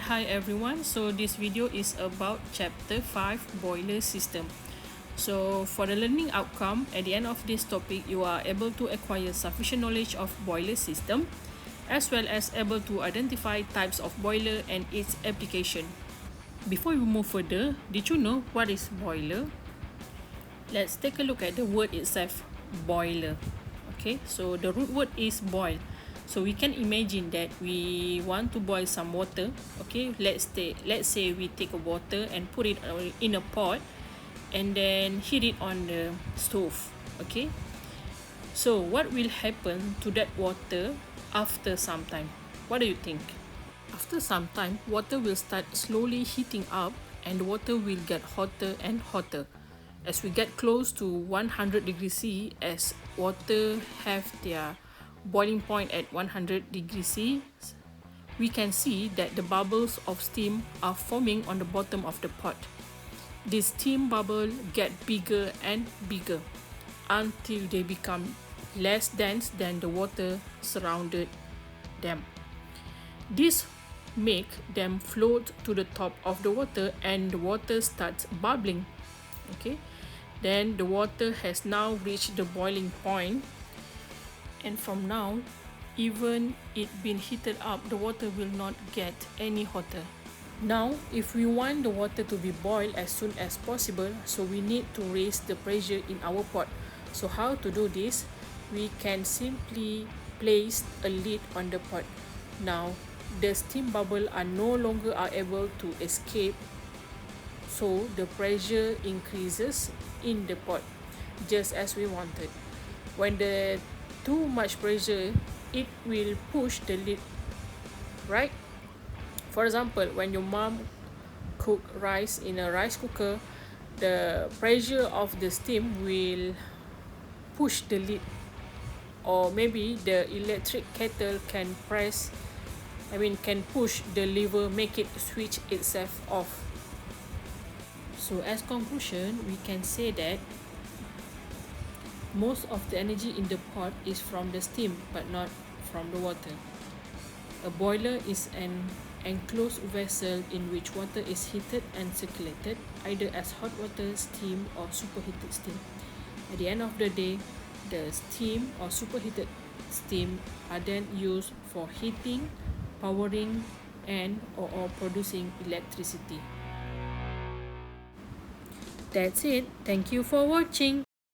hi everyone. So this video is about chapter 5 boiler system. So for the learning outcome, at the end of this topic, you are able to acquire sufficient knowledge of boiler system as well as able to identify types of boiler and its application. Before we move further, did you know what is boiler? Let's take a look at the word itself, boiler. Okay, so the root word is boil. So we can imagine that we want to boil some water. Okay, let's say we take a water and put it in a pot and then heat it on the stove. Okay, so what will happen to that water after some time? What do you think? After some time, water will start slowly heating up and the water will get hotter and hotter. As we get close to 100 degrees C, as water have their boiling point at 100 degrees C, we can see that the bubbles of steam are forming on the bottom of the pot. These steam bubbles get bigger and bigger until they become less dense than the water surrounded them. This make them float to the top of the water and the water starts bubbling. Okay, then the water has now reached the boiling point, and from now, even it been heated up, the water will not get any hotter. Now, if we want the water to be boiled as soon as possible, so we need to raise the pressure in our pot. So how to do this? We can simply place a lid on the pot. Now, the steam bubble are no longer able to escape, so the pressure increases in the pot just as we wanted. When the too much pressure, it will push the lid, right? For example, when your mom cook rice in a rice cooker, the pressure of the steam will push the lid, or maybe the electric kettle can push the lever, make it switch itself off. So as conclusion, we can say that most of the energy in the pot is from the steam but not from the water. A boiler is an enclosed vessel in which water is heated and circulated either as hot water, steam or superheated steam. At the end of the day, the steam or superheated steam are then used for heating, powering and or producing electricity. That's it. Thank you for watching.